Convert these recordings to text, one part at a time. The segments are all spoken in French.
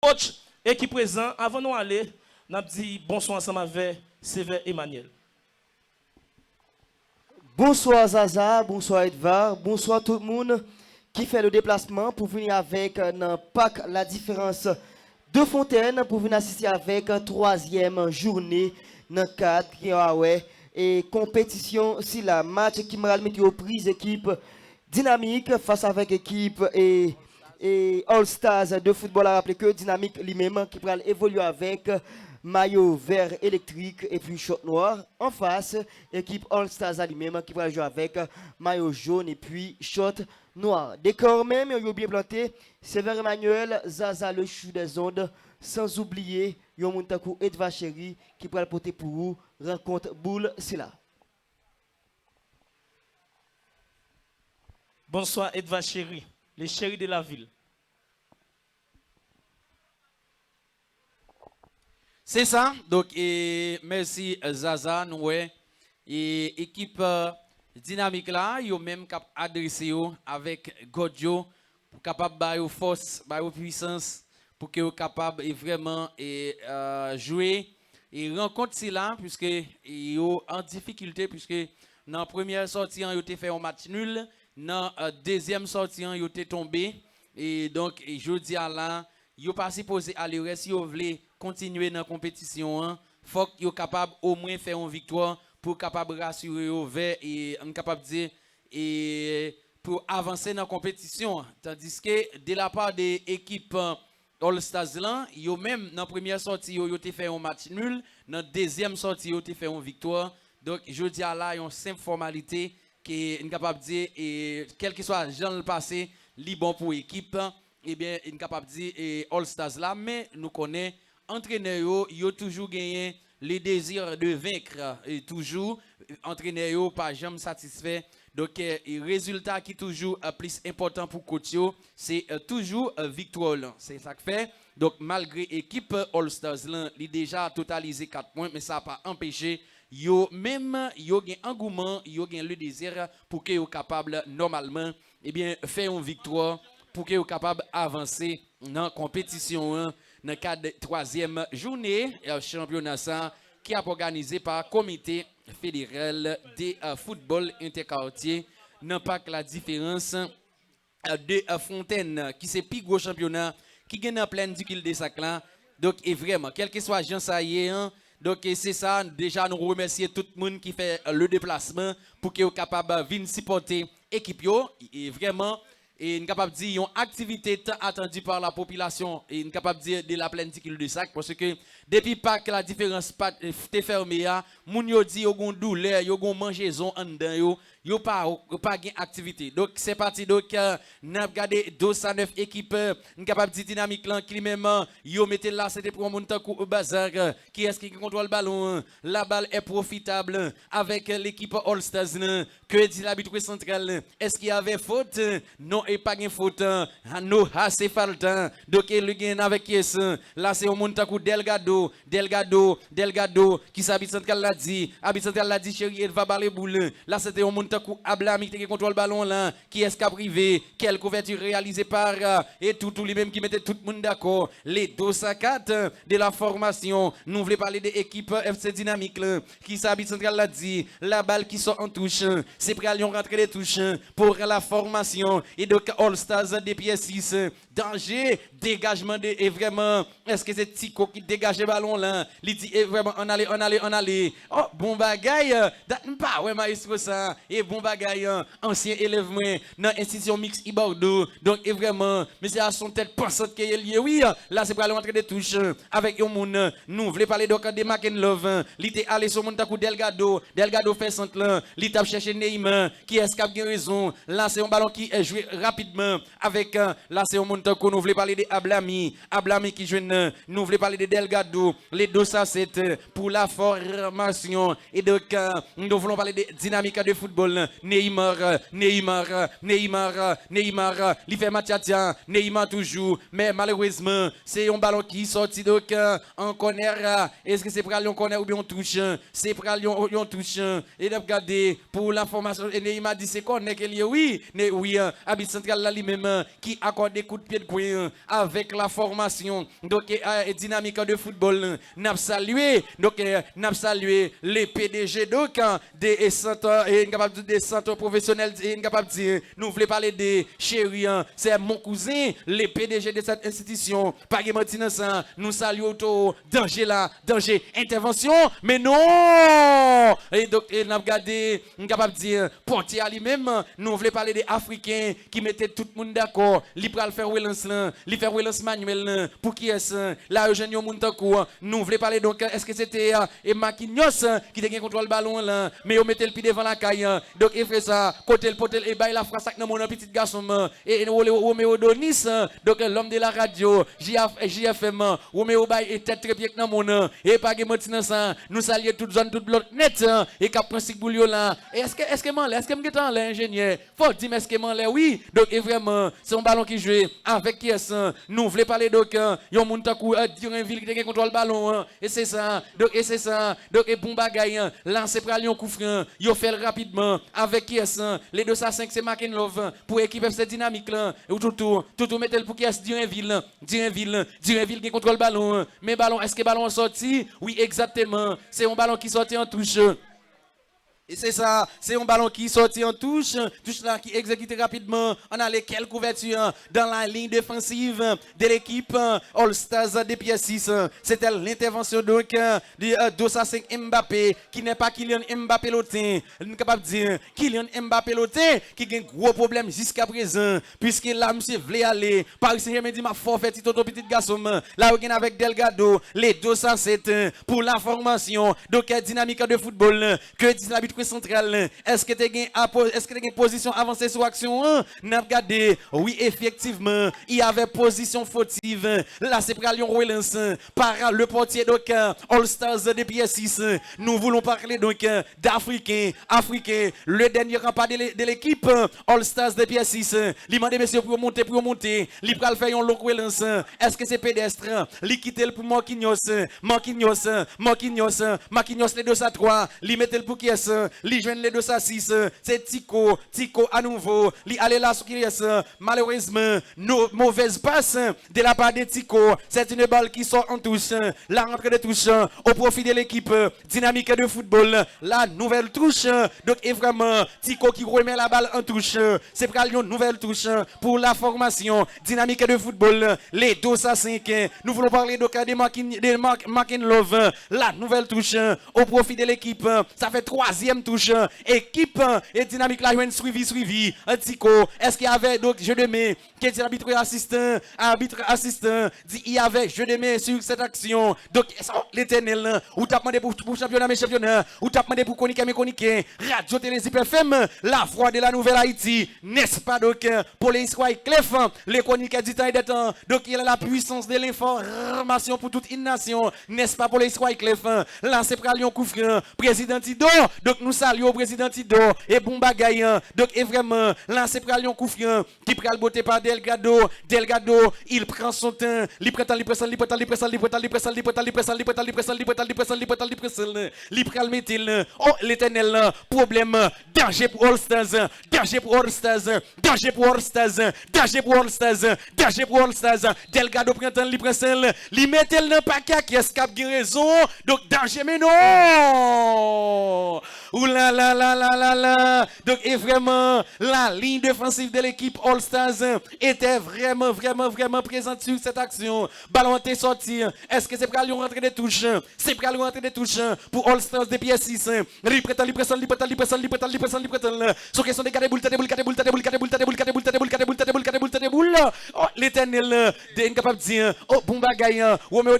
Coach et qui présent, avant nous aller, nous avons dit bonsoir ensemble avec Sévère Emmanuel. Bonsoir Zaza, bonsoir Edvar, bonsoir tout le monde qui fait le déplacement pour venir avec un pack la différence de Fontaine pour venir assister avec troisième journée dans le cadre et compétition si la match qui m'a mis aux prises équipe dynamique face avec équipe et All Stars de football à rappeler que dynamique lui-même qui va évoluer avec maillot vert électrique et puis short noir. En face, équipe All Stars à lui-même qui va jouer avec maillot jaune et puis short noir. Décor même, il a bien planté. Sévère Emmanuel, Zaza le chou des ondes. Sans oublier, Yomuntaku Edva Chéri qui va le porter pour vous. Rencontre boule, c'est là. Bonsoir Edva Chéri, les chéris de la ville. C'est ça. Donc, merci Zaza, nous, et équipe dynamique là, yo même cap adressé avec Godjo pour capable bailler force, bailler puissance pour que yo capable vraiment jouer et rencontre c'est là puisque yo en difficulté puisque dans la première sortie yo te fait un match nul, dans deuxième sortie yo te tombé et donc je dis à là yo pas supposé aller si yo voulez continuer dans la compétition, faut que yo capable au moins faire une victoire pour capable rassurer au vers et capable dire et pour avancer dans la compétition, tandis que de la part des équipes All Stars là, yo même dans la première sortie yo te fait un match nul, dans la deuxième sortie yo te fait une victoire. Donc je dis à là une simple formalité qui est capable de dire et quel que soit le passé, li bon pour équipe, et bien est capable de dire All Stars là, mais nous connaissons entraîneur yo toujours gagné le désir de vaincre et toujours entraîneur pas jamais satisfait. Donc le résultat qui est toujours plus important pour coach c'est toujours victoire. C'est ça que fait. Donc malgré équipe All Stars là, il déjà totalisé 4 points mais ça n'a pas empêché yo même yo gain engouement, yo gain le désir pour que yo capable normalement bien faire une victoire pour que yo capable avancer dans la compétition dans le cadre de troisième journée championnat qui est organisé par le comité fédéral de football interquartier. N'a pas que la différence de Fontaine qui c'est plus gros championnat qui gagne en pleine du de sac là. Donc et vraiment quel que soit Jean Saillé donc c'est ça déjà nous remercier tout le monde qui fait le déplacement pour que soit capable de venir supporter l'équipe et vraiment et nous capable de dire une activité tant attendue par la population et nous capable de dire de la plénitude de sac parce que depuis pas que la différence pas t'est fermée moun yo dit yo gon douleur yo gon mangeaison en dedans yo pas gain activité donc c'est parti donc n'a regardé 209 équipes nous capable de dire dynamique là qui même yo mettez là c'était pour mon temps au bazar qui est-ce qui contrôle le ballon la balle est profitable avec l'équipe All Stars que dit l'arbitre central est-ce qu'il y avait faute non et pas de faute non c'est faltant donc le gain avec yes là c'est au Montaku Delgado qui s'habite central l'a dit habite central l'a dit chérie elle va baller boule là c'était au Montaku Ablami qui contrôle le ballon là qui est-ce qui a privé quelle couverture réalisée par et tout les mêmes qui mettaient tout le monde d'accord les 204 de la formation nous voulons parler de l'équipe FC Dynamique là, qui s'habite central l'a dit la balle qui sort en touche c'est pour aller rentrer les touches pour la formation et donc All Stars des pieds 6 danger dégagement de et vraiment est-ce que c'est Tico qui dégage le ballon là il dit vraiment on allait oh bon bagaille pas ouais maestro ça et bon bagaille ancien élève moi dans institution mixte Bordeaux donc et vraiment mais c'est à son tête pensante que lié oui là c'est pour aller rentrer des touches avec un monde nous voulons parler donc de McEnlove il était allé sur Montaku Delgado fait centre là il t'a cherché Neymar qui est-ce qui a bien raison là c'est un ballon qui est joué rapidement avec là c'est un Montaku nous voulons parler de Ablami qui joue nous voulons parler de Delgado les 207 pour la formation et donc nous voulons parler de dynamique de football football. Neymar, il fait Mathiatia, Neymar toujours, mais malheureusement, c'est un ballon qui sorti donc en corner. Est-ce que c'est pour aller en corner ou bien on touche? C'est pour aller en touche. Et regardez, pour l'information, Neymar dit c'est corner qu'il y a, oui, Arbitre central là lui-même qui accorde des coups de pied de coin avec la formation. Donc, dynamique de football, n'a salué, donc, n'a salué les PDG donc des centres professionnels, incapable de dire, nous voulons parler des chéris, c'est mon cousin, les PDG de cette institution, par Martinez, nous saluons tout, danger là, danger, intervention, mais non! Et donc, nous avons regardé, incapable de dire, Pontier lui-même, nous voulons parler des Africains qui mettaient tout le monde d'accord, ils peuvent faire relance là, ils faire relance manuel pour qui est-ce, là, Eugenio Muntaku, nous voulons parler donc, est-ce que c'était Marquinhos qui était contrôle le ballon là, mais on mettait le pied devant la caille, donc il fait ça, côté le potel, et bah il a frappé ça mon petit garçon, et Roméo Donis, donc l'homme de la radio, JFM, Roméo Bay est tête très bien dans mon nom, et pas que maintenant ça, nous saluons toute zone, toute bloc net, et cap principe boulio là, est-ce que man est-ce que me getan l'ingénieur, faut dire est-ce que man oui, donc et vraiment, c'est un ballon qui joue avec qui est nous voulons parler donc, yon Muntaku, Duranville qui contrôle le ballon, et c'est ça, donc et bon bagaille, lancé pour Lyon coup franc, yo fait rapidement avec qui est les 205 c'est Makenlove pour équipe FC dynamique là, ou tout mettez pour qui est Duranville qui contrôle le ballon, mais ballon est-ce que ballon sorti? Oui exactement, c'est un ballon qui sorti en touche. Et c'est ça, c'est un ballon qui sortit en touche là qui exécute rapidement. On a les quelques couvertures dans la ligne défensive de l'équipe All Stars des pièces 6. C'était l'intervention donc de 205 Mbappé, qui n'est pas Kylian Mbappé l'autre. On est capable de dire Kylian Mbappé l'autre qui a un gros problème jusqu'à présent, puisque là, monsieur voulait aller. Paris Saint-Germain dit ma forfait, petit garçon. Là, on est avec Delgado, les 207 pour la formation. Donc, dynamique de football, que dit l'arbitre central, est-ce que tu as une position avancée sur action 1? N'a regardé, oui, effectivement, il y avait position fautive. Là, c'est pour Lyon relance par le portier donc All Stars de PS6. Nous voulons parler donc d'Africains, le dernier rempart de l'équipe All Stars de PS6. Il m'a dit, messieurs, pour monter, il va faire un long relance. Est-ce que c'est pédestre? Il quitte pour Marquinhos, les 2 à 3, il met le pour qui est li joignent les 2 à 6, c'est Tico à nouveau, li allait là sur qui est malheureusement, mauvaise passe de la part de Tico, c'est une balle qui sort en touche, la rentrée de touche au profit de l'équipe dynamique de football, la nouvelle touche, donc et vraiment Tico qui remet la balle en touche, c'est pour une nouvelle touche pour la formation dynamique de football, les 2 à 5, nous voulons parler donc de Makenlove, la nouvelle touche au profit de l'équipe, ça fait 3e touche, équipe et dynamique là, suivi, Tico, est-ce qu'il y avait donc jeu de main, qui est arbitre assistant, dit il y avait jeu de main sur cette action, donc l'éternel, ou t'as demandé pour championnat, ou t'as demandé pour coniquer, Radio Télé FM, la voix de la nouvelle Haïti, n'est-ce pas donc, pour les Israël Clef, les coniquets du temps temps, donc il a la puissance de l'information pour toute une nation, n'est-ce pas pour les Israël Clef, là c'est pour Lyon Koufran, président Tido, donc nous saluons au président Tido et bon bagaille. Donc et vraiment lancé pour Lyon Koufran qui prend le beauté par Delgado, il prend son temps, il prend le mettre. Oh l'éternel problème, danger pour All Stars, Delgado prend temps, il prend celle, il met dans le paquet qui escape raison. Donc danger mais non. Ouh là là là là là là. Donc et vraiment la ligne défensive de l'équipe All Stars était vraiment présente sur cette action. Ballon est sorti. Est-ce que c'est pour aller rentrer des touches? C'est pour aller rentrer des touches pour All Stars de PS6. Li prête. Sur question de boule. Oh l'éternel de incapable de dire oh bon bagaille.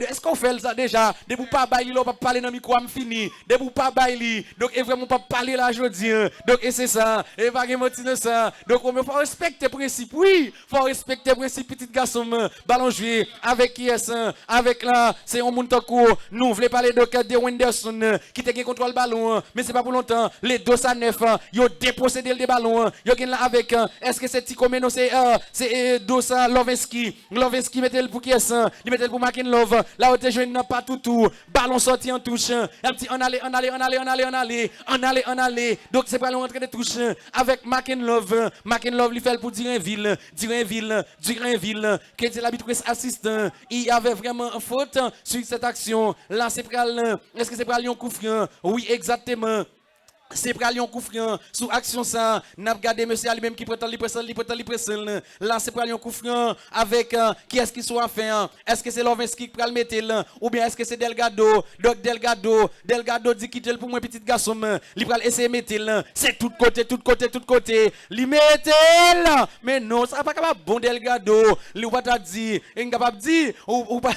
Est-ce qu'on fait ça déjà? De vous pas bailler là, pas parler dans micro am fini. De vous pas bailler. Donc et vraiment mon pas parler là aujourd'hui. Donc, et c'est ça. Et pas de ça. Donc, on faut respecter le principe. Oui, faut respecter le principe, petit garçon. Ballon joué avec qui est avec là. C'est un monde court. Nous voulons parler de Wenderson qui te contrôle le ballon. Mais c'est pas pour longtemps. Les 209, ils ont dépossédé le ballon. Ils ont là avec. Est-ce que c'est Tikomeno? C'est Dosa Loveski. Loveski mettez le pour qui est ça? Il mettez le pour Makin Love. Là où tu joué pas tout. Ballon sorti en touche. Un petit en aller. Donc c'est pas l'entrée de touche avec Makin Love. Makin Love lui fait pour Durinville. Qui était l'habitude assistant. Il y avait vraiment une faute sur cette action. Là c'est pas est-ce que c'est pas Lyon Koufrian? Oui, exactement. C'est pour Lyon Koufrian sous action ça n'a regardé monsieur lui-même qui prétend li là c'est pour Lyon Koufrian avec qui est-ce qui soit fait est-ce que c'est Lovinski qui va le mettre là ou bien est-ce que c'est Delgado donc Delgado dit quitter pour moi petit garçon il va essayer mettre là c'est tout côté li mettre là mais non ça pas capable bon Delgado li ou pas t'a dit incapable dire ou pas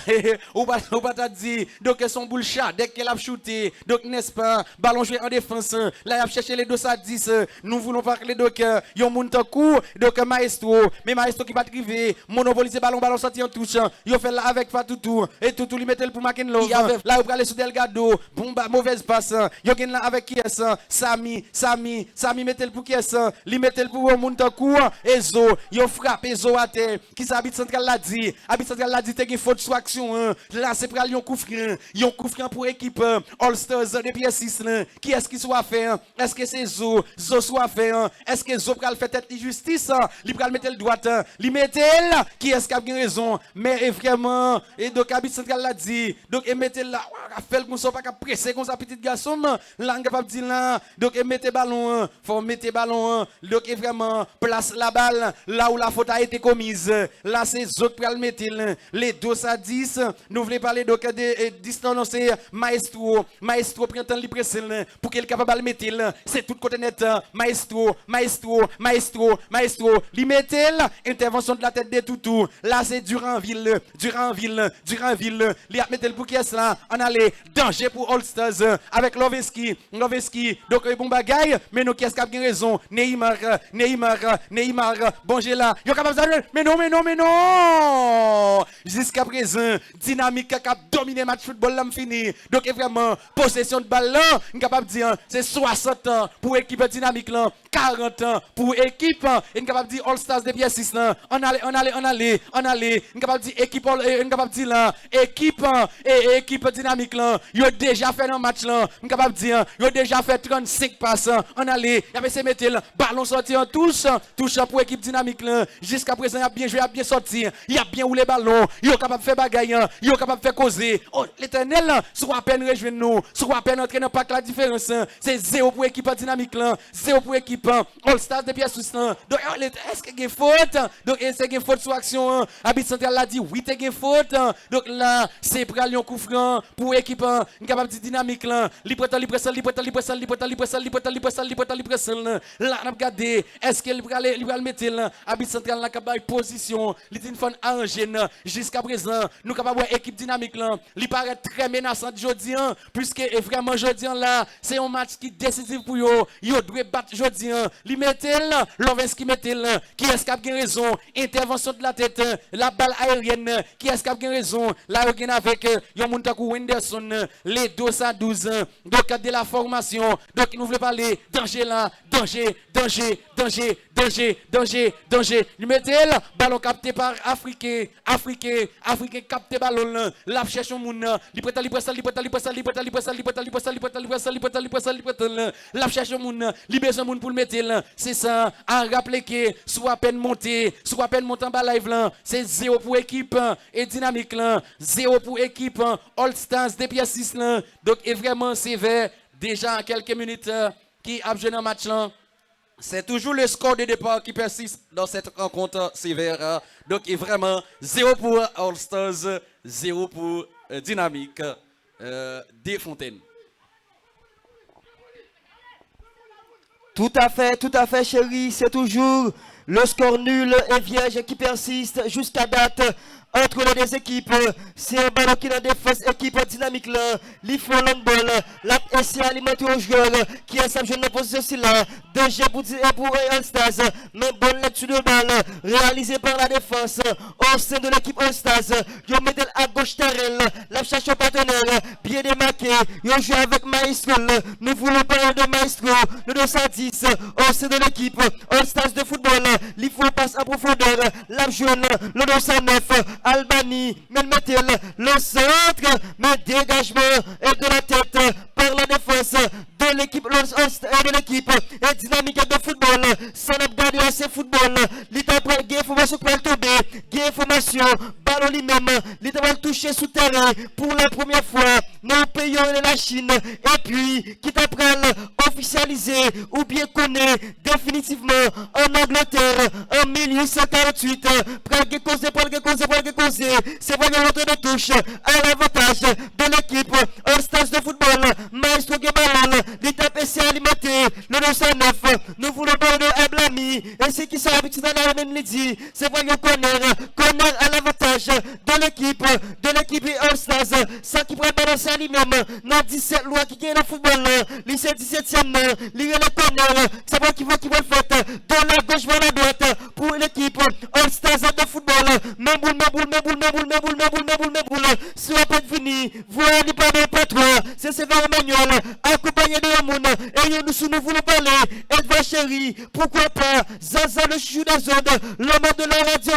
t'a dit donc son boule chat dès qu'elle a shooté donc n'est-ce pas ballon joué en défense. Là, il a cherché les 210. Nous voulons parler de yon moun takou, donc Maestro. Mais Maestro qui va triver, monopoliser ballon sorti en touche. Il fait là avec Fatoutou. Et Toutou lui mettait le pour Makin Love. Là, il va aller sur Delgado. Bomba, mauvaise passe. Il là avec qui est Sami mettait le pour qui est il mettait le pour moun takou. Ezo, il frappe Ezo à terre. Qui s'habite central l'a dit. Habite central l'a dit, t'es faute sur action. Là, c'est pour Lyon Koufrian. Yon Koufrian pour équipe All Stars depuis 6. Qui est-ce qui soit fait? Est-ce que c'est Zo soit fait? Est-ce que Zo pral fait tête de justice? Il pral mettre le droit, il mettait là. Qui est-ce qui a bien raison? Mais vraiment, et donc Habit Central l'a dit. Donc il mettait là, fait le qu'on pas pressé comme ça petit garçon. Là on capable dire là. Donc il mettait ballon, faut mettre ballon. Donc vraiment place la balle là où la faute a été commise. Là c'est Zo qui pral mettre les 210. Nous voulons parler de distance c'est Maestro prend temps li presser pour qu'il capable de mettre. C'est tout côté net. Maestro. Li mettel. Intervention de la tête de Toutou. Là, c'est Duranville. Li a mettel pour qui est là. On allait danger pour All Stars. Avec Loveski. Donc, bon bagaille. Mais nous, qui est-ce qui a bien raison? Neymar. Bon, j'ai là. Yo capable de mais non. Jusqu'à présent, dynamique qui a dominé match football là, fini. Donc, vraiment, possession de balle là, capable de dire, c'est 60 ans pour équipe dynamique là, 40 ans pour équipe, on capable de dire All Stars depuis 6 là. On allait, on capable de dire équipe, on capable de dire là, équipe dynamique là, yo déjà fait un match là, on capable de dire, yo déjà fait 35 passes. On allait, y a essayé mettre le ballon sorti en touche pour équipe dynamique là. Jusqu'à présent, il a bien joué, il a bien sorti, il a bien roulé ballon, yo capable de faire bagaille, yo capable de faire causer. Oh, l'Éternel soit à peine rejoindre nous, soit à peine entrer dans pas la différence. C'est 0 pour équipe dynamique là, 0 pour équipe All Stars depuis 6 là. Donc est-ce qu'il y a faute? Donc est-ce qu'il y a faute sur action? Habit Central l'a dit oui, il y a faute. Donc là, c'est pour Lyon Koufrian pour équipe capable de dynamique là. Li presse. Là, on a regardé, est-ce qu'il va le mettre là? Habit Central là capable position, li dit fon arranger jusqu'à présent, nous capable voir équipe dynamique là. Li paraît très menaçant aujourd'hui puisque vraiment aujourd'hui là, c'est un match qui est décisif pour yo. Yo doit battre aujourd'hui. Li mettel, Lovinski mettel. Qui est-ce qui a bien raison? Intervention de la tête, la balle aérienne. Qui est-ce qui a bien raison? Là, on avec yon Muntaku Wenderson, les 212. Donc, de la formation. Donc, nous voulons parler danger là, danger. Li mettel, ballon capté par Africain capté ballon là. La cherche moun. Li prête. La cherche moun, li besoin moun pour le mettre là. C'est ça, à rappeler que soit à peine monté en bas live là, c'est 0 pour équipe et dynamique là, 0 pour équipe All Stars depuis 6 là. Donc est vraiment sévère déjà en quelques minutes qui a joué dans le match là. C'est toujours le score de départ qui persiste dans cette rencontre sévère. Donc est vraiment 0 pour All Stars, 0 pour Dynamique des Fontaines. Tout à fait, chérie. C'est toujours Le score nul et vierge qui persiste jusqu'à date entre les deux équipes. C'est un ballon qui est en défense, équipe dynamique là. L'IF Landball, la SC alimenté au joueur qui a sa jeune position aussi là. DG pour All-Stars. Mais bonne lecture de balle réalisée par la défense au sein de l'équipe All-Stars. Yo mettez à gauche Terrell, la cherche au partenaire, bien démarqué. Yo joue avec Maestro. Nous voulons parler de Maestro, le 210 au sein de l'équipe All-Stars de football. L'IF passe en profondeur, la jaune, le 209. Albanie, mettez le centre, mais dégagement et de la tête par la défense de l'équipe et dynamique de football. Ça n'a pas gardé assez football. L'État prend information pour tomber, information, ballon lui-même, l'État va toucher sous terrain pour la première fois. Nous payons la Chine et puis qui t'apprend officialisé ou bien connaît définitivement en Angleterre en 1848. C'est pas une rentrée de touche à l'avantage de l'équipe All-Stars de football. Maestro Gebalan, l'étape essai alimenté, le 909. Nous voulons parler de Ablami et c'est qui sont habitués dans la même dit. C'est pas un corner à l'avantage de l'équipe All-Stars. Ça qui pourrait balancer à lui-même dans 17 lois qui gagnent le football. Lycée 17e, l'île le corner. C'est pas qui va le faire de la gauche vers la droite pour l'équipe All-Stars de football. Mais boule. Si on peut finir, voilà les pas trop. C'est Sévère Emmanuel, accompagné de Yamoun. Et nous voulons parler. Edva Chéri, pourquoi pas. Zaza le chou des ondes. L'homme de la radio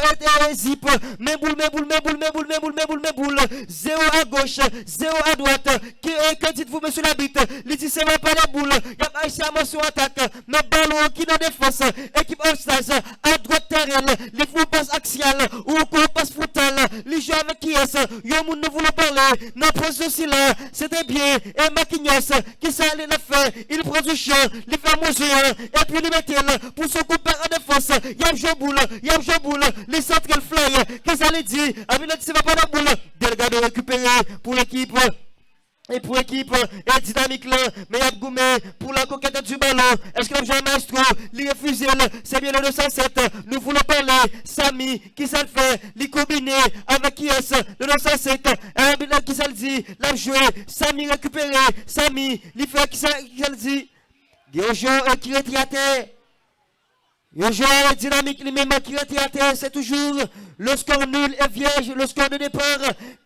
est zip. Mais boule. 0 à gauche, 0 à droite. Que dites-vous, monsieur Labitte? Il dit c'est pas les boules. Il y a pas ici à mention attaque. Mais ballon qui dans défense. Équipe All-Stars à droite terrain. Les fous passe axial ou qu'on passe frontal. Les joueurs avec qui est-ce? Yomoun nous voulons parler. Nous prenons aussi là. C'était bien. Et Maquignos qui s'est allé la faire. Il prend du champ. Il fait manger. Et puis il met pour son copain en défense. Yam Joboul. Les centrales fly. Qu'est-ce qu'il dit? Avec notre c'est pas la boule. Delgado récupéré pour l'équipe. Et pour l'équipe, et dynamique là, mais Yab Goumé pour la conquête du ballon. Est-ce que le Maestro, il refuse? C'est bien le 207. Nous voulons parler. Samy, qui ça le fait? Il combiné avec qui est-ce? Le 205. Qui ça le dit? L'a joué. Samy récupéré. Samy, il fait qui ça le dit? Diojo qui retire à terre. Le joueur dynamique lui-même qui retire à terre, c'est toujours le score nul et vierge, le score de départ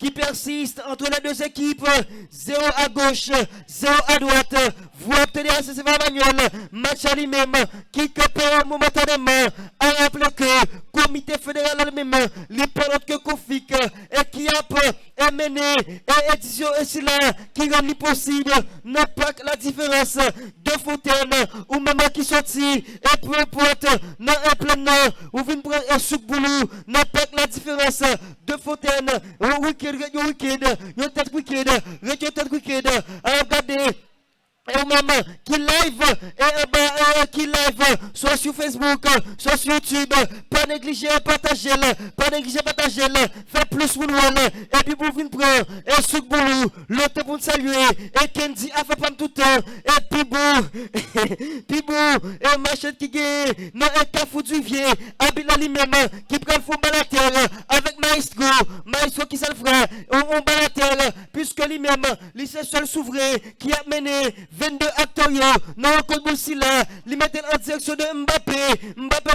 qui persiste entre les deux équipes. 0 à gauche, 0 à droite. Vous obtenez à Sévère Emmanuel, match à lui-même qui capère momentanément à rappeler que comité fédéral lui-même, les paroles que Kofik et qui a mené et édition ici là qui rend possible n'a pas la différence de Fontaine ou même qui sortit et peu importe dans un plein ou vient prendre un souk-boulou n'a pas la différence de Fontaine au week-end, tête week-end, regardez. Et même qui live, soit sur Facebook, soit sur YouTube, pas négliger, partager, faites plus ou moins, et puis pour venir prendre, et sous boulot, l'autre pour saluer, et Kendi a fait pas tout le temps, et Pibou, et Machette qui gagne, non, et Kafou du Vieux, Abila lui-même, qui prend le fond à terre, avec Maestro qui s'en fera, on bat la terre, puisque lui-même, il c'est seul souverain qui a mené 22 acteurs, non, contre Boussila, il mettait en direction de Mbappé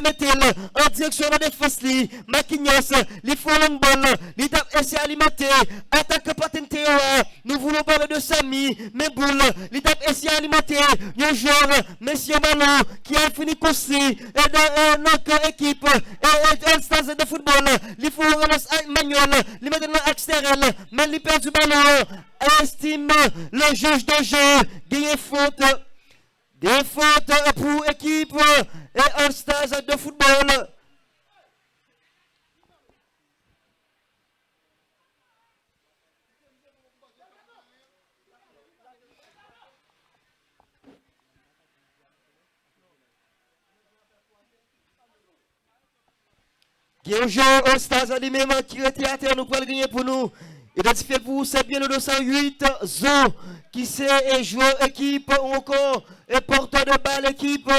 mettait en direction de défense, Maquignos, il faut l'embol, il tape essai alimentaire, attaque patente, nous voulons parler de Samy, mais boule, il tape essai alimentaire, un joueur, Monsieur Ballon, qui a fini coursi, et dans notre équipe, et All-Stars de football, il faut relance Manuel, il mettait dans extérieur, mais il perd du ballon, estime le juge de jeu, des fautes pour équipe et All-Stars de football. Il y a un joueur All-Stars lui-même qui retire à terre, nous pouvons le gagner pour nous. Identifié pour vous, c'est bien le 208 Zo qui c'est joueur équipe ou encore et porteur de balle équipe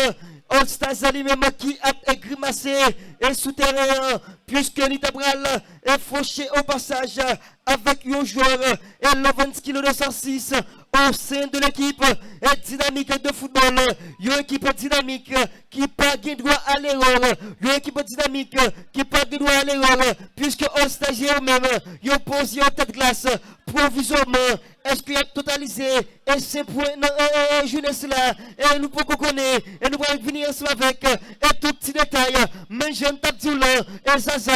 All Stars lui-même qui a grimacé et souterrain, puisque l'Itabral est fauché au passage avec un joueur et Levinsky le 206 au sein de l'équipe dynamique de football. Une équipe dynamique qui n'a pas de droit à l'erreur. Une équipe dynamique qui n'a pas de droit à l'erreur, puisque All Stars même, ils ont posé en tête glace provisoirement. Est-ce qu'il a totalisé et c'est pour jeunesse là et nous pouvons connaître et nous pouvons venir ensemble avec et tout petit détail mais je ne t'ai dit là et Zaza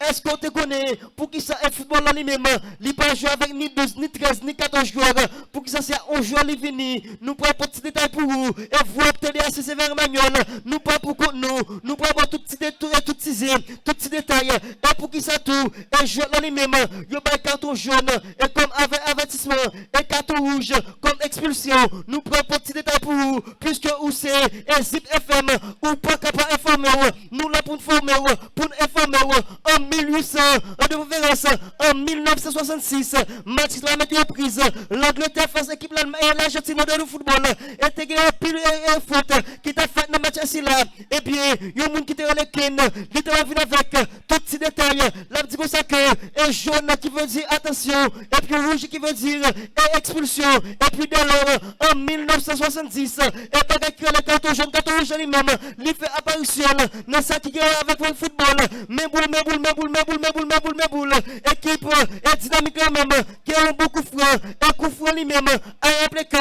est-ce qu'on te connaît pour qui ça est football là lui-même il pas jouer avec ni 12 ni 13 ni 14 joueurs pour qui ça c'est un joueur qui vient nous prenons petit détail pour vous et vous obtenez assez sévère manuel nous pas pour nous prenons tout petit détail tout petit détail et pour qui ça tout et joueur là lui-même il y a un carton jaune et comme avertissement et carton rouge comme expulsion. Nous prenons un petit détail pour vous, puisque où c'est un Zip FM, ou pas capable d'informer, nous là pour informer, en 1800, en référence, en 1966, match la mettre prise, l'Angleterre face à l'équipe et l'Argentine dans le football, et t'es gagné pile et foot, qui t'a fait dans le match assis là, et bien, il y a un monde qui t'a le ken, qui t'a vu avec tout petit détail, là, dit comme ça que, et jaune qui veut dire attention, et puis rouge qui veut dire expulsion. Et puis dès lors, en 1970, et pas que le carton rouge lui-même, il fait apparition dans ça qui est avec le football. Mais boule. Équipe et dynamique même, qui a beaucoup froid, et coup froid lui-même, a rappelé que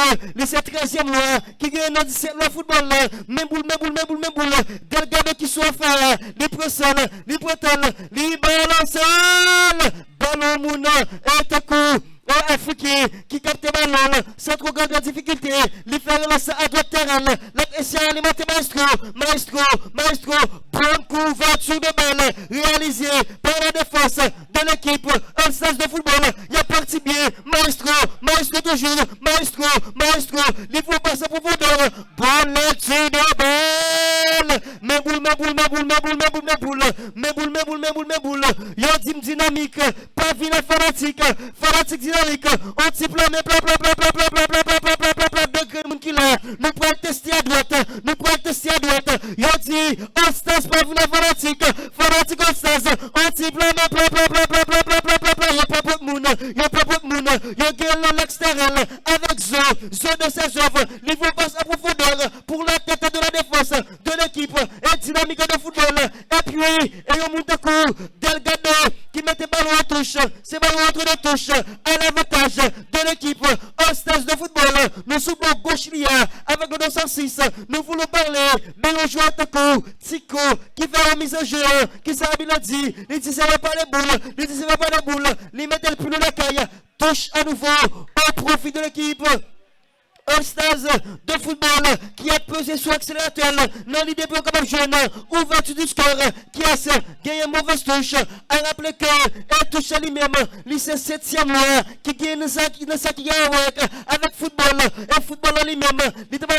c'est 13e loi, qui gagne dans 17 lois football. Mais boule. Delgado qui soit fait, les pressions, les bretelles, les ballons, ballon mouna, et tout coup. Africain qui capte le ballon sans trop grande difficulté, il fait relancer à droite terrain, l'essai alimenté Maestro, bonne couverture de balle réalisée par la défense de l'équipe en stage de football, il est parti bien, Maestro toujours, Maestro, il faut passer pour profondeur, bonne lecture de balle, mais boule, il y a une dynamique, pas vilain fanatique dynamique, on t'y plein, de monde qui là, nous pouvons tester à droite, il y a dit, on stage pas vilain fanatique on stage, on t'y plein, il y a pas beaucoup de monde, il y a gueule l'extérieur, avec Zo de ses œuvres, il faut passer à profondeur pour la tête de la défense de l'équipe et dynamique de football, et puis, et on monte coup, Delgado qui met ballon en touche, c'est ballon entre les touches, à l'avantage de l'équipe en stage de football, nous sommes gauche avec le 206, nous voulons parler de nos joueurs de coup, Tico, qui fait la mise en jeu, qui s'est dit, il dit, ça va pas les boules, il met le plus de la caille, touche à nouveau au profit de l'équipe. Un stage de football qui a pesé sur l'accélérateur dans l'idée pour comme jeune, ouverture du score qui a gagné une mauvaise touche. À rappeler que elle touche à lui-même, c'est 7e mois qui gagne ça qui avec football et football en lui-même. Il doit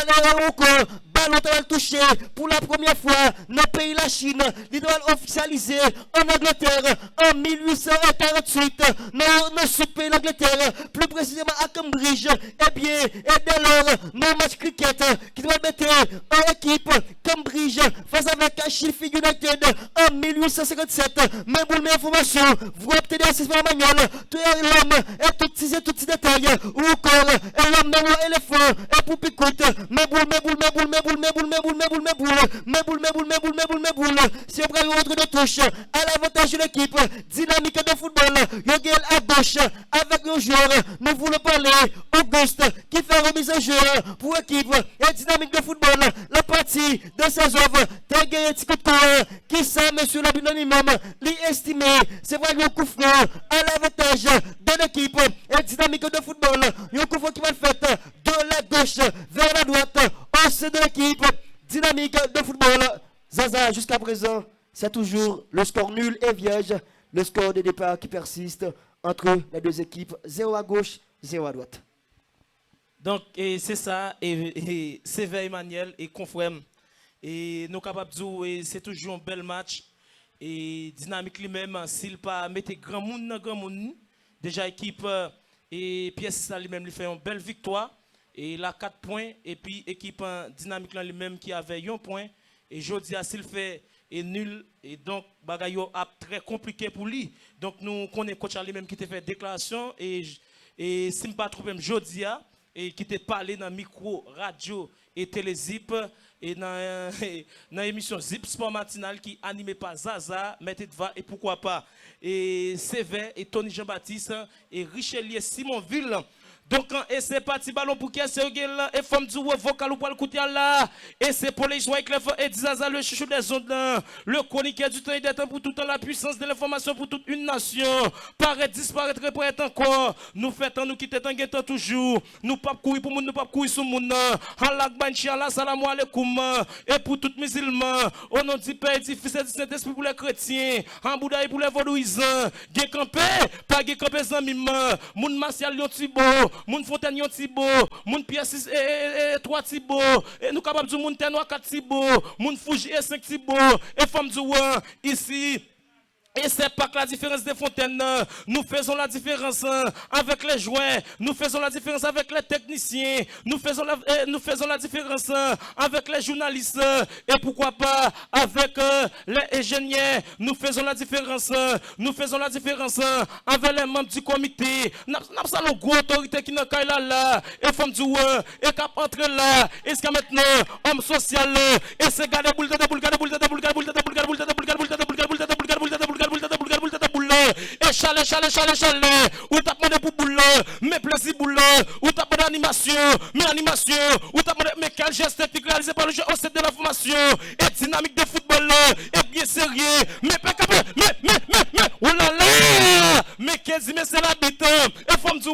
encore ballon touché pour la première fois dans le pays de la Chine. Il doit officialiser en Angleterre en 1848 dans ce pays d'Angleterre, plus précisément à Cambridge. Et bien, alors, nos matchs cricket qui doit mettre en équipe Cambridge face avec Sheffield United en 1857. Mais pour mes informations, vous obtenez assistance manuel, tout l'homme et tout petit détail, ou encore l'homme dans l'éléphant et pour picoute. Mais boule. Si on prend une autre de touche, à l'avantage de l'équipe, dynamique de football, Yogel à gauche avec nos joueurs, nous voulons parler Auguste qui fait remise en jeu pour l'équipe et dynamique de football. La partie de ses œuvres, t'as gagné un petit coup de corps qui ça, monsieur Labino lui-même, l'estimé, c'est vrai qu'il y a un coup franc à l'avantage de l'équipe et dynamique de football. Il y a un coup franc qui va le faire de la gauche vers la droite au sein de l'équipe dynamique de football. Zaza, jusqu'à présent, c'est toujours le score nul et vierge, le score de départ qui persiste entre les deux équipes, 0 à gauche, 0 à droite. Donc, c'est ça, et Sévère Emmanuel et confrère. Et nous capables de dire c'est toujours un bel match. Et dynamique lui-même, s'il pas mettre grand monde, déjà équipe et pièce lui-même lui fait une belle victoire. Et là 4 points. Et puis équipe dynamique lui-même qui avait 1 point. Et jeudi à s'il fait est nul et donc bagay yo a très compliqué pour lui. Donc nous connaissons coach Ali même qui te fait déclaration et si me pas trouvé jeudi et qui te parlé dans micro radio et télésip et dans l'émission Zip Sport Matinal qui animé par Zaza, Mettez-va et pourquoi pas et Sévère et Tony Jean-Baptiste et Richelieu Simonville. Donc, et c'est parti ballon pour qui c'est et femme du vocal ou pas le coup là. Et c'est pour les joueurs et Dizaza, le chouchou des ondes. Le chroniqueur du temps et des temps pour tout le temps, la puissance de l'information pour toute une nation. Paraître, disparaître, reparaître encore. Nous faisons, nous quitter tant temps toujours. Nous pas courir pour monde, nous pas courir sur monde. Halak banchi, Allah, salam alaikum. Et pour tout musulman, au nom du Père, du Fils et du Saint-Esprit pour les chrétiens. En Bouddha et pour les vaudouisants. Gé campé, pas gé campé sans mime. Moun martial yon tibo. Moun Fontaine yon tibo, moun Pierre 6 et 3 tibo, et nous capables de moun Tenoa 4 tibo, moun Fouji et 5 tibo, et femme du ici. Et c'est pas que la différence des fontaines. Nous faisons la différence avec les joueurs. Nous faisons la différence avec les techniciens. Nous faisons la différence avec les journalistes. Et pourquoi pas avec les ingénieurs. Nous faisons la différence. Nous faisons la différence avec les membres du comité. Nous avons une grosse autorité qui n'a qu'à là. Et femme du et cap entrer là. Et ce que maintenant, homme social. Et c'est garder boule de boule, garder boule de boule, garder boule de boule, garder boule de boule, garder boule de boule, garder boule de boule, garder boule de boule. Et chalet, ou t'as demandé pour boule, mais plaisir boule, ou t'as demandé animation, ou t'as demandé mais quel geste technique réalisé par le jeu au sein de la formation, et dynamique de football, et bien sérieux, mais oh là là, mais 15 mais c'est l'habitant, et femme du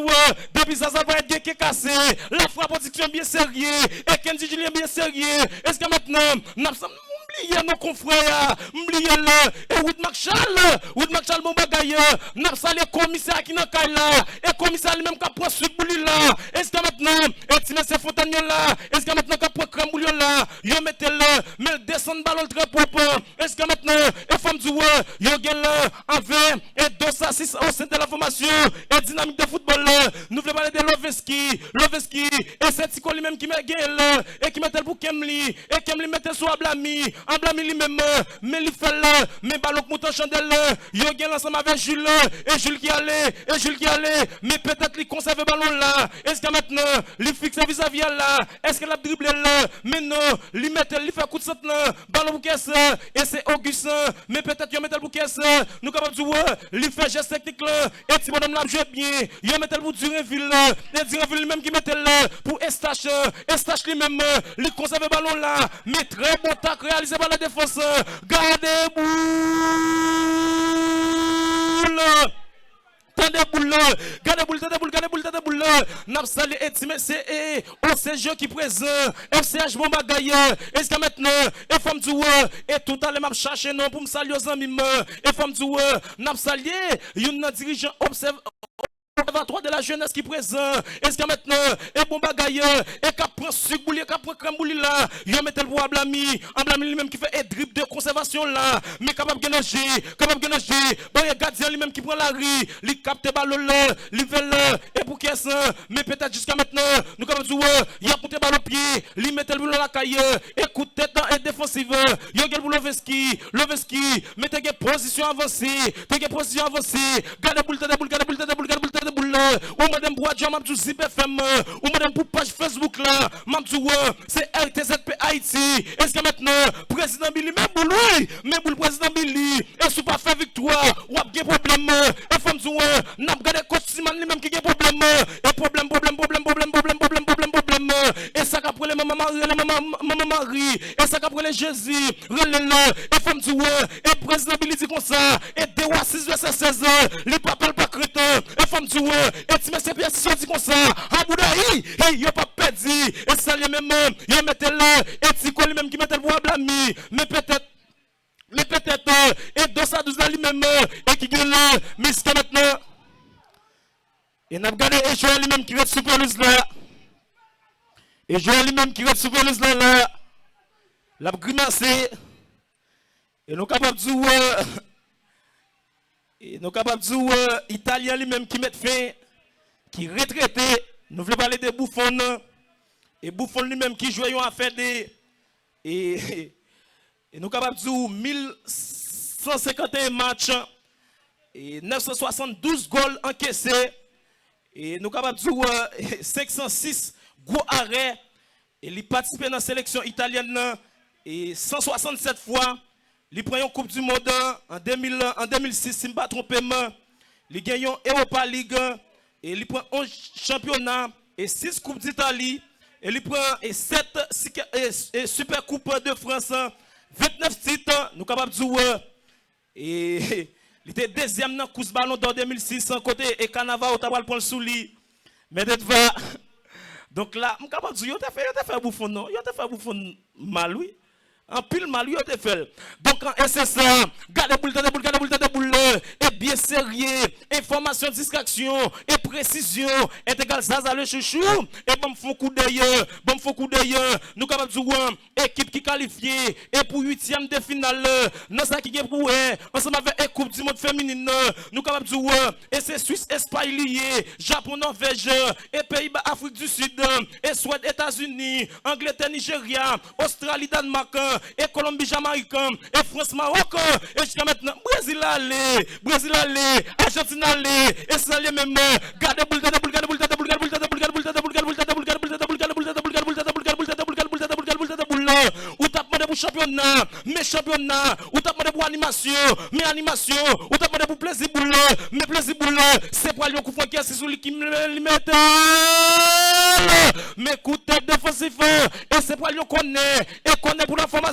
depuis ça va être bien cassé, la frappe production bien sérieux, et Kenji Julien bien sérieux, est-ce que maintenant, m'oubliez nos confrères, m'oubliez le, et Wood Marshall, mon bagaille, n'a pas les commissaires qui n'ont qu'à là, et commissaire lui-même qui a pris ce boulot là, est-ce que maintenant, et si c'est Fontaine là, est-ce que maintenant qui a pris crème boulot là, yo mettez-le, mais le descend ballon très propre, est-ce que maintenant, et femme du yo gagne là, avec, et 206 au sein de la formation, et dynamique de football là, nous voulons parler de Loveski, et c'est Tico lui-même qui met gagne là, et qui mettait le pour Kemli, et Kemli mettait sur Ablami lui-même, mais il fait là, mais ballon qui monte en chandelle là, yo gagne ensemble avec Jules, et Jules qui allait, mais peut-être il conserve le ballon là, est-ce que maintenant, il fixe vis-à-vis là, est-ce qu'il a dribblé là, mais non, il fait coup de saute là, ballon pour caisse, et c'est Augustin, mais peut-être il met le pour caisse, nous capables de jouer, il fait geste technique là, et si madame l'a joué bien, il met le pour Durinville là, et Durinville lui-même qui mettait là, pour Estache lui-même, il conserve le ballon là, mais très bon tac réalisé par la défense, gardez boule. Tendez boule, gardez boule. N'a pas salé c'est OCG qui présent, FCH bon bagaille, est-ce que maintenant, et femme du et tout à l'heure m'a cherché non pour me saluer aux amis, et femme du n'a pas salé, yon dirigeant observatoire de la jeunesse qui présent, est-ce que maintenant, et bon bagaille, et qu'à prendre sucre bouli, qu'à prendre crème bouli là, yon mette le pour Ablami lui-même qui fait un drip de conservation là, mais capable de nager, bon, il y a gardien lui-même qui prend la rue, il capte ballon là, il fait là, et pour qu'est-ce, mais peut-être jusqu'à maintenant, nous comme jouer, il a coupé ballon pied, il mette le boulot la caille, écoute tête et défensive, il y a pour Loveski, mais t'as une position avancée, garde boule, ou madame Boadja, m'a dit Zip FM, ou madame pour page Facebook là, m'a dit c'est RTZP Haïti. Est-ce que maintenant, président Billy, même pour lui, même pour le président Billy, est-ce que pas fait victoire, ou a des problèmes, et femme du n'a pas gardé coach Siman lui-même qui a problème, et problème, et ça qu'a pris les maman Marie, et ça qu'a pris les Jésus, et femme du et président Billy dit comme ça, et Dewa 6 verset 16, les papas pas crétin, et femme du et tu mets ces pièces dit comme ça, à Boudaï, il n'y a pas perdu, et ça lui même, il mettait là, et Tico lui-même qui mettait le bois blâmi, mais peut-être, et 212 là lui-même, et qui gagne là, mais c'est maintenant, et n'a regardé et Joël lui-même qui reste super là, et Joël lui-même qui reste super là, l'a grimacé, et nous capables de jouer, et nous capables de jouer, Italien lui-même qui met fin, qui retraité, nous voulons parler de Buffon, et Buffon lui-même qui joue en affaire de, et Et nous capables de dire 1151 matchs et 972 goals encaissés. Et nous capables de dire 506 gros arrêts. Et il participe dans la sélection italienne et 167 fois. Il prend une Coupe du Monde en 2006, si je ne me pas trompé. Il gagne une Europa League et il prend 11 championnats et 6 Coupes d'Italie. Et il prend 7 Super Coupe de France, 29 titres. Nous sommes capables de dire. Et il était deuxième dans la course ballon d'or 2006, côté et Canava, au tabal pour le souli. Mais d'être va. Donc là, je suis capable de dire, il a fait bouffon, non? Il a fait bouffon mal, oui. En pile mal, il a fait. Donc en SSA, gardez boule, et bien sérieux, information, distraction, et précision, est égal ça, le chouchou, et bon, font coup d'œil, nous capables de jouer, équipe qui qualifiée, et pour 8e de finale, nous ça qui est pour ensemble avec la Coupe du Monde féminine, nous capables de jouer, et c'est Suisse, Espagne lié, Japon, Norvège, et Pays-Bas, Afrique du Sud, et Suède, États-Unis, Angleterre, Nigeria, Australie, Danemark, et Colombie, Jamaïque, et France, Maroc, et jusqu'à maintenant, Brésil allé, Argentine allé, et ça allait même, gardez boule, ou t'as demandé pour championnat, mais championnat, ou t'as demandé pour animation, mais animation, ou t'as demandé pour plaisir boule, mais plaisir boule, c'est pour aller au coup franc qui est sur qui me mette. Mais coup de tête défensif, et c'est pour aller connaître, et connaître pour la formation,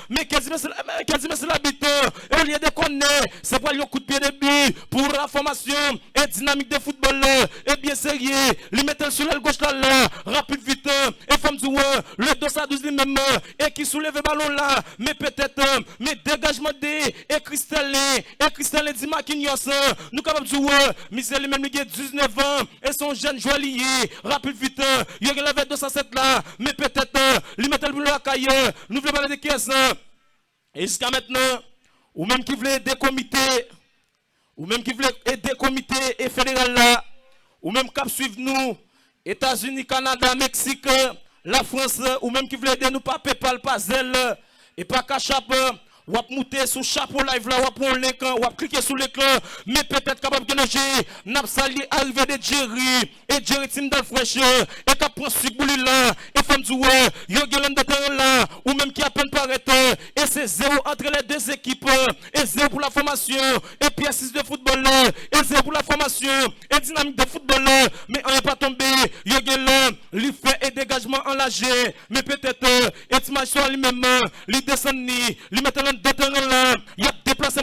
mais quasiment c'est l'habitant, et au lieu de connaître, c'est pour aller au coup de pied de but, pour la formation, et dynamique de football, et bien sérieux, lui mettre sur l'aile gauche là, rapide vite, et femme du le dos à 12 lui-même, et qui soulève le ballon là, mais peut-être, mais dégagement et Cristallin dit Maquignos, nous capables de jouer, Michel lui-même il a 19 ans, et son jeune joaillier, rapide vite, il y a la 207 là, mais peut-être, lui mettre le boulot à cahier, nous voulons parler de caisses, et jusqu'à maintenant, ou même qui voulait des comités, et fédéral là, ou même cap suivre nous, États-Unis, Canada, Mexique, la France, ou même qui voulait aider nous pas PayPal, pas Zelle, et pas Cash App, ou à monter sur chapeau live là, ou à prendre l'écran, ou à cliquer sur l'écran, mais peut-être capable de nager, n'a sali arrivé de Jerry, et Jerry Tim dans le fraîche, et qu'à prendre ce boulot là, et femme du ouais, yo gueule de terrain là, ou même qui a peine paraître, et c'est 0 entre les deux équipes, et 0 pour la formation, et puis 6 de football là, et 0 pour la formation, et dynamique de football là, mais on n'est pas tombé, yo gueule lui fait et dégagement enlagé, mais peut-être, et Timacho lui-même, lui descend ni, lui mettre de terrain là, il a déplacé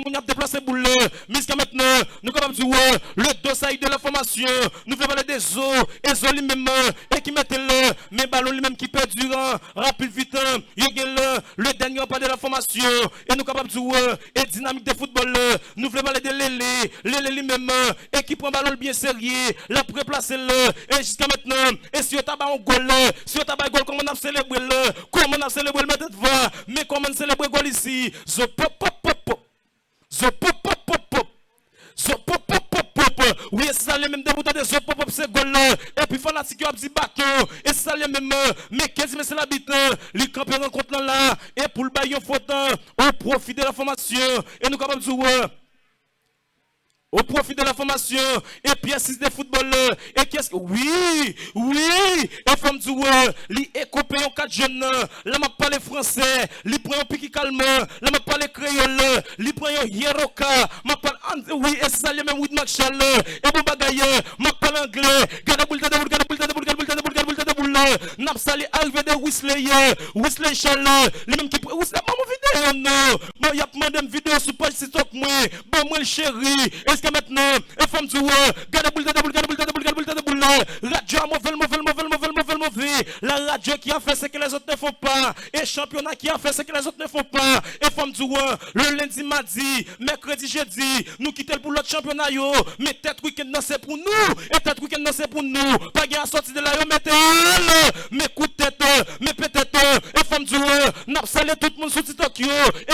boule, mais jusqu'à maintenant, nous sommes capables de jouer le dossier de la formation, nous faisons parler des os, et zo lui-même, et qui mettent le, mais ballon lui-même qui perd durant, rapide vite, il y a le dernier pas de la formation, et nous sommes capables de jouer, et dynamique de football, nous faisons parler de Lélé lui-même, et qui prend ballon bien sérieux, la préplacer le, et jusqu'à maintenant, et si on tabac un goal, comment on a célébré mais comment on célèbre goal ici, zo pop. Oui, c'est ça les mêmes débutants de Zop Pop c'est goal là. Et puis fanatique qui a dit bateau. Et c'est ça les mêmes. Mais qu'est-ce que c'est l'habitant? Les campés rencontrent là. Et pour le baillon faute, au profit de la formation. Et nous capables de jouer. Au profit de la formation, et puis 6 de football, et qu'est-ce que. Oui, et femme du li écopé en 4 jeunes, là m'a parlé français, li prend un pique calme, là m'a parlé créole, li prend un hieroka, m'a parlé. Oui, et ça les même with Marshall, et bon bagaille, m'a parlé anglais, gade boule, n'a pas arrivé de Whistler Charles, les mêmes qui. Whistler, pas mon vidéo, non, il y a demandé une vidéo sur page TikTok, moi le chéri, est-ce que maintenant, et femme du gade boule, radio mauvais, la radio qui a fait ce que les autres ne font pas, et championnat qui a fait ce que les autres ne font pas, et femme du le lundi, mardi, mercredi, jeudi, nous quittons pour l'autre championnat, mais tête week-end, c'est pour nous, et tête week-end, c'est pour nous, pas gain à sortir de là, mais coup de tête, mais peut-être, et femme du n'a salé tout le monde sur TikTok, et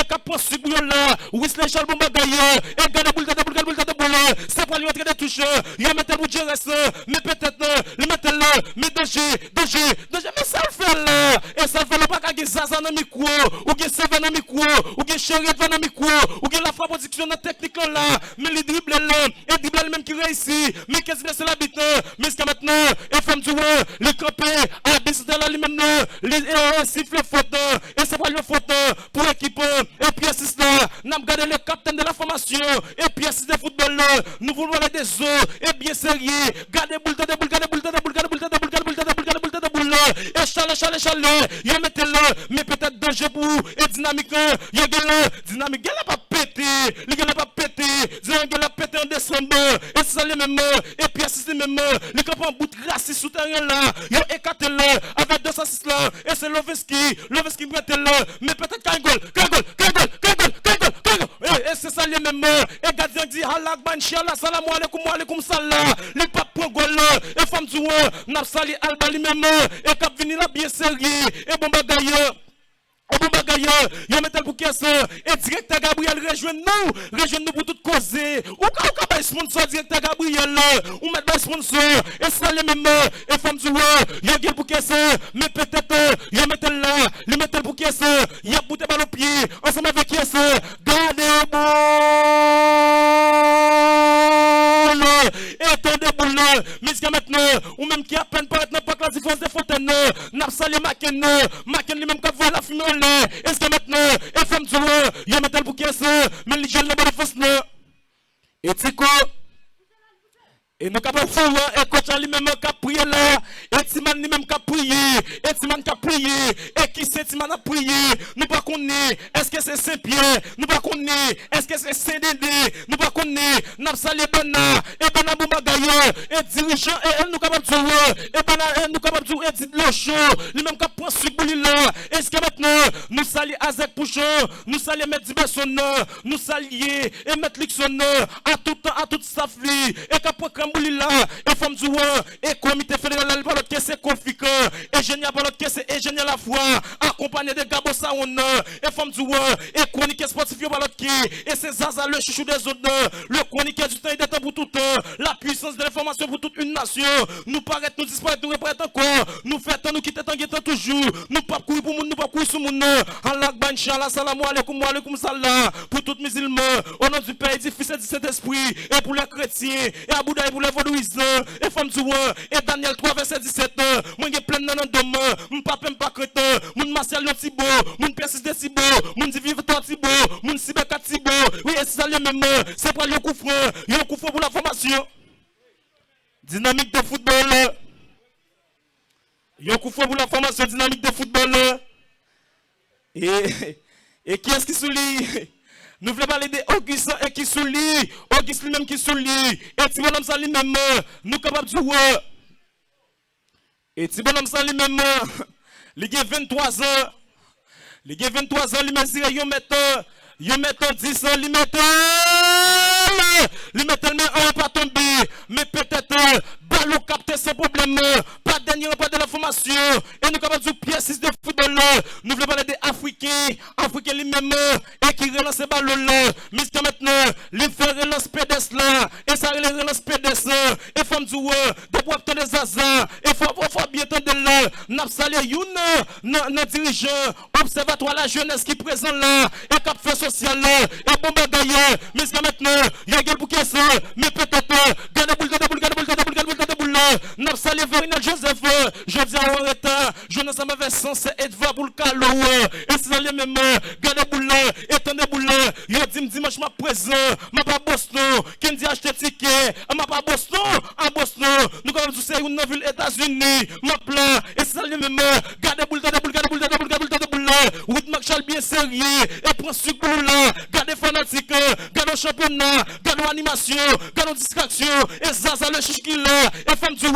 qu'à point sur là, Whistler Charles Bombagaye, et gade boule, c'est pour lui entrer des touches, il y a mettre le budget reste, mais peut-être, le mettre là, mais danger, mais ça le fait là, et ça le fait pas qu'à gen Zaza dans micro, ou gen Seven dans micro, ou gen Chéri dans micro, ou gen la frappe production dans technique là, mais les dribble là, et dribble lui même qui réussit, mais qu'est-ce que c'est l'habitant, mais jusqu'à maintenant, et femme du le campé, à Bissdel lui-même là, les siffle faute, et c'est pas le faute pour l'équipe, et puis assiste là, n'a regardé le capitaine de la formation, et puis assiste de football là, nous voulons aller des eaux, et bien sérieux, gardez boule, gardez boule, gardez boule, gardez boule, gardez boule, gardez boule, gardez boule, gardez boule, gardez boule, gardez boule, et chalet, y'a mettez là, mais peut-être danger pour et dynamique, y'a là, dynamique, y'a pas pété, y'a pas pété, y'a la pété en décembre, et c'est ça les mêmes, et puis assiste les mêmes, les camps en bout de raciste souterrain là, y'a écarté là, avec 206 là, et c'est Loveski mette là, mais peut-être qu'un goal, et c'est ça les mêmes, et gardien dit halak ban chiala, salam alaikum salam, les papes pour goal là, et femme du n'a sali alba les mêmes, et cap vini là bien sérieux, et bon bagaille. Et bon bagaille, y'a mettre pour caisse, et directeur Gabriel rejoindre nous pour tout causer. Ou quand on sponsor directeur Gabriel, ou mettre des sponsors, et ça les mêmes, et femme du y'a gueule pour caisse, mais peut-être, y'a mettre là, les mettre pour caisse, y'a bouté par le pied, ensemble avec caisse, gardez bon, et attendez bon, mais jusqu'à maintenant, ou même qui a peine paraître n'a pas la différence des fontaines, n'a salé Maken lui-même qui voit la fumée. Est-ce que maintenant, et femme du il y a metal pour qui mais les jeunes ne font pas. Et Tico, et nous avons fait et coach lui-même qui a prié là, et Timan lui-même qui a prié, et Timan qui a prié, et qui c'est Timan a prié, nous pas connaître, est-ce que c'est Saint-Pierre, nous pas connaître, est-ce que c'est Saint-Dédé, nous pas connaître, nous salé Bana, et Bana Boumagayo, et dirigeant, et elle nous capable de jouer, et Bana, elle nous capable de jouer, et dit le show, lui-même qui a pris sur bouli là, est-ce que maintenant, nous saluons Azek Pouchon, nous saluons Mettre Dibesson, nous saluons, et Mettre Lixon, à tout staff, et qui a pris Bouli là, et femme du et comité fédéral par l'autre c'est confiquant, et génial par l'autre c'est ingénieur la foi, accompagné de Gabo Saoun, et femme du et chronique sportif par l'autre et c'est Zaza le chouchou des autres, le chronique du temps et des temps pour tout temps, la puissance de l'information pour toute une nation, nous paraît, nous disparaître, nous réparaître encore, nous faisons, nous quitter tant toujours, nous pas courir pour nous pas courir sur mon nom, Allah Banchala, salam alaikum salam, pour tous les musulmans, au nom du Père, du Fils et du Saint-Esprit, et pour les chrétiens, et à Bouddha, et pour les vaudouisants, et femmes du et Daniel 3, verset 17, moi j'ai plein de demain, mon papa pas crétin, mon Martial Thibault, mon Persis de Thibault, mon Divive Thibault, mon Sibeka Thibault, oui, et c'est ça le même, c'est pas le coup franc pour la formation. Dynamique de football, il y a un coup franc pour la formation dynamique de football. Et qui est-ce qui souligne? Nous voulons parler de Auguste et qui souligne, Auguste lui-même qui souligne, et Tibonam ça lui-même, nous capables de jouer. Et Tibonam ça lui-même, il a 23 ans, lui-même, il met 10 ans, il met tellement un pas tomber, mais peut-être, ballon capté sans problème, pas dernier pas de la formation, et nous capables de pièce 6 de football, nous voulons parler des Africains lui-même, et qui relance le ballon là, mais jusqu'à maintenant, les fait relance PDS là, et ça relance PDS, et femme du de pour obtenir des Zaza, et faut bien attendre là, n'a salé nos dirigeants, observatoire la jeunesse qui présent là, et cap fait social là, et bon bagaille, mais jusqu'à maintenant, il y a quelqu'un pour qui ça, mais peut-être, gardez boule, n'a salé Verinal Joseph, je viens en retard, Jonas m'avait censé être va pour le calou, et c'est ça les mêmes, gardez boule, étendez boule, yo dimanche ma présent, ma pas Boston, qui dit acheter ticket, ma pas Boston, à Boston, nous comme tous ces une ville États-Unis, ma plan, et c'est ça les mêmes, gardez boule, Whit Marshall bien sérieux, et prend ce boule là, gardez fanatique, gardez championnat, gardez animation, gardez distraction, et Zaza le chiche qui là, et femme du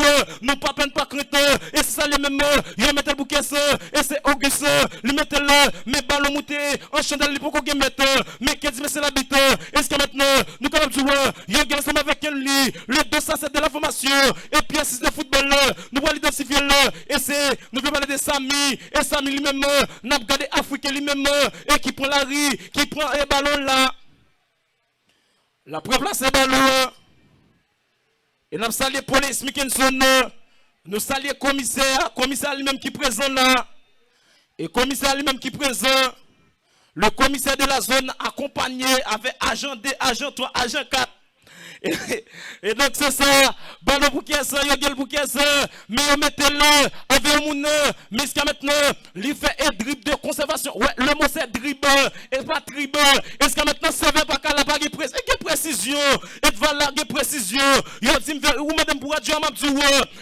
nous pas peine pas crétin, et c'est ça les mêmes, il met le bouquet, et c'est Auguste, lui met là, mais ballon mouté, en chandelle, pour qu'on mette, mais qu'est-ce que c'est l'habitant, est-ce que maintenant, nous quand même jouer, il y a ensemble avec un lit, le 207 de la formation, et puis 6 de football là, nous allons identifier là, et c'est, nous voulons parler de Samy, et Samy lui-même, n'a regardé Africain lui-même, et qui prend la riz, qui prend un ballon là, la préplace est ballon, et nous saluons police Mickinson, nous saluons commissaire lui-même qui est présent là, Et commissaire lui-même qui présent, le commissaire de la zone accompagné avec agent 2, agent 3, agent 4. Et donc c'est ça, ballon pour qui est ça, yogel pour qui est ça, mais on mettez-le avec mon mais jusqu'à maintenant, il fait un dribble de conservation. Ouais, le mot c'est dribble, et pas dribble. Et jusqu'à maintenant, c'est pas qu'à la bague précision, et devant la précision. Yo dit, ou madame pour Dieu,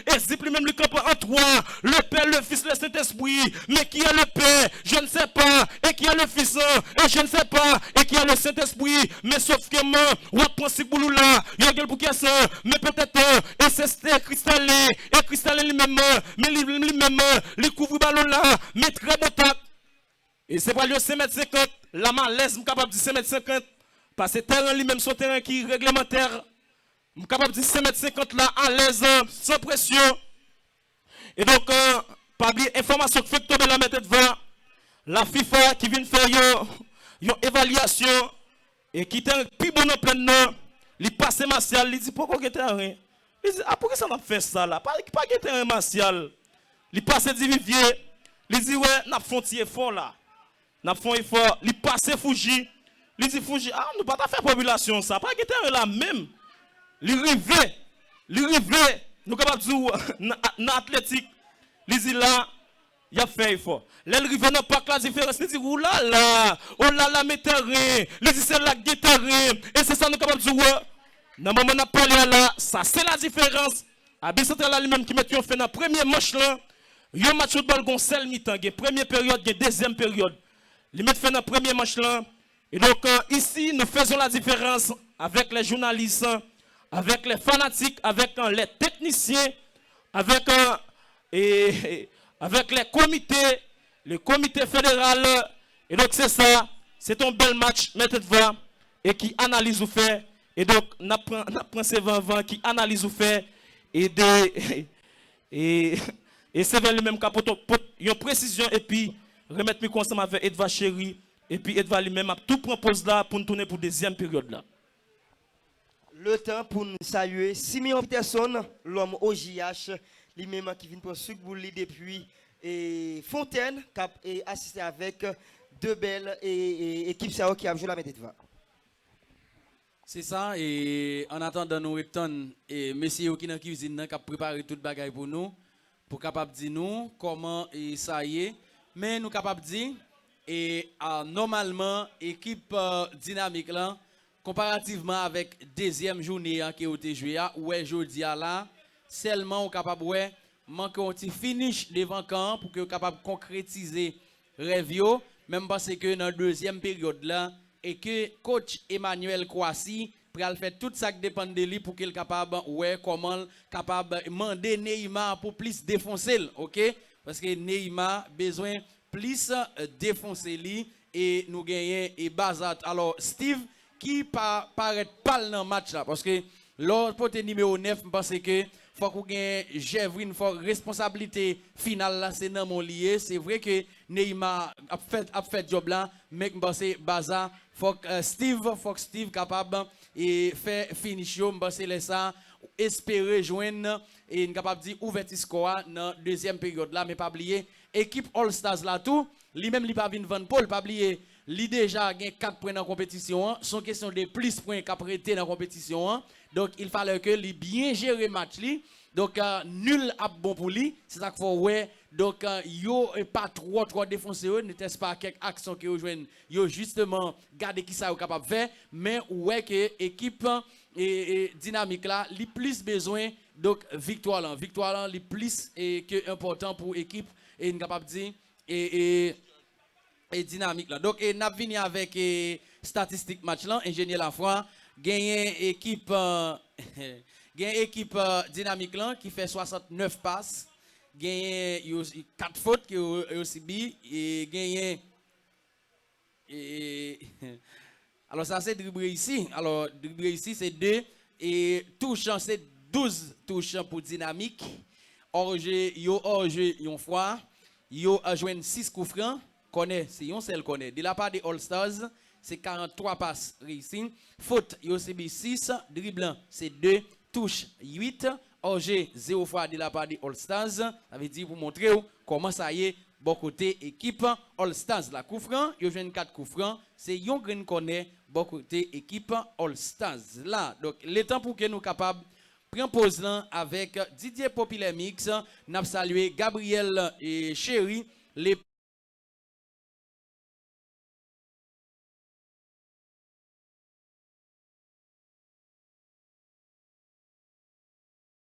et c'est plus même le camp en trois, le Père, le Fils, le Saint-Esprit. Mais qui est le Père? Je ne sais pas. Et qui est le Fils? Et je ne sais pas. Et qui est le Saint-Esprit? Mais sauf que moi, on prend ce boulot là. Yogel pour qui est ça, mais peut-être, et c'est cristallé, et cristallé lui-même, mais lui-même, il couvre ballon là, mais très bon tac. Et c'est pas le 5,50 m, la malaise, je suis capable de dire 5,50 m, parce que terrain lui-même, son terrain qui est réglementaire, je suis capable de dire 5,50 m là, à l'aise, sans pression. Et donc, pas oublier information que fait tomber la mettre devant, la FIFA qui vient faire une évaluation, et qui est un plus bon en plein nom. Il passe Martial, il dit pourquoi il y a rien? Il dit, ah, pourquoi ça n'a fait ça là? Pas qu'il y a un Martial. Il passe Divivier, il dit, ouais, n'a fait un effort là. N'a fait un effort, il passe Fouji. Il dit, Fouji, ah, nous pas faire population ça. Pas qu'il y a là même. Il rive, nous capables de dire, dans l'athlétique, il dit là, il a fait effort. Là, il rive dans pas la différence, il dit, oh là là, mais terrain. Il dit, c'est là que terrain. Et c'est ça, nous capables de dire, dans le moment où on a parlé là, ça c'est la différence. Abi Central lui-même qui met fait dans la première manche là, un match de football gon seul mi-temps, première période, deuxième période. Il met fait dans la première manche là. Et donc ici nous faisons la différence avec les journalistes, avec les fanatiques, avec les techniciens, avec avec les comités, le comité fédéral. Et donc c'est ça, c'est un bel match, mettez-vous et qui analyse ou fait. Et donc, nous prenons ces 20 qui analysent ou fait et c'est vers le même cas pour une précision et puis remettre mes constamment avec Edva Chéri et puis Edva lui-même a tout propose là pour nous tourner pour deuxième période là. Le temps pour nous saluer Simeon Peterson, l'homme OJH, lui-même qui vient pour Sugbouli depuis Fontaine, qui a assisté avec deux belles équipes qui a joué la Météva. C'est ça, et en attendant nous retourner, et monsieur qui est dans la cuisine qui a préparé tout le bagage pour nous, pour capable dire nous comment et ça y est, mais nous capable dire et normalement équipe dynamique là comparativement avec deuxième journée qui a été jouée ouais jeudi là seulement on capable ouais manque un petit finish devant camp pour que capable concrétiser rêve yo, même parce que dans la deuxième période là et que coach Emmanuel Kouassi pral faire tout ça qui dépend de lui pour qu'il capable ouais comment capable demander Neymar pour plus défoncer, OK? Parce que Neymar besoin plus défoncer lui et nous gagner et Bazat. Alors Steve qui paraît pas dans le match là parce que l'autre côté numéro 9 pense que faut qu'on gagne Jevrin, faut responsabilité finale là c'est dans mon lié, c'est vrai que Neymar a fait job là mais pense Bazat faut que Steve capable et faire finish yo m'penser les ça espérer joindre et capable dire ouverture score dans deuxième période là mais pas oublier équipe All Stars là tout lui même li pas vinn vendre Paul pas oublier li déjà gagne 4 points dans compétition son question de plus points qu'a prêté dans compétition donc il fallait que li bien gérer match li donc nul à bon pour lui c'est ça qu'il faut ouais donc yo pas trop défoncé n'était pas quelques actions que rejoignent yo justement garder qui ça capable faire mais ouais que équipe et dynamique là li plus besoin donc victoire là li plus et que important pour équipe et capable dire et dynamique là donc et n'a venu avec statistique match là ingénieur Lafroy gagné équipe dynamique là qui fait 69 passes gagné 4 fautes qui aussi bi et gagné alors ça c'est dribble ici c'est 2 et touchant c'est 12 touchants pour dynamique hors-jeu yon fois yo a joué 6 coups francs connaît c'est yon seul connaît de la part des All Stars c'est 43 passes réussies faute yo c'est 6 dribblant c'est 2 touche 8 hors-jeu 0 fois de la part des All Stars ça veut dire pour montrer comment ça y est bon côté équipe All Stars. La coup franc, yo jwenn 4 coups francs, c'est yon green corner bon côté équipe All Stars. Là, donc le temps pour que nous capables prendre pause là avec Didier Populaire Mix, n'a salué Gabriel et Chéri, les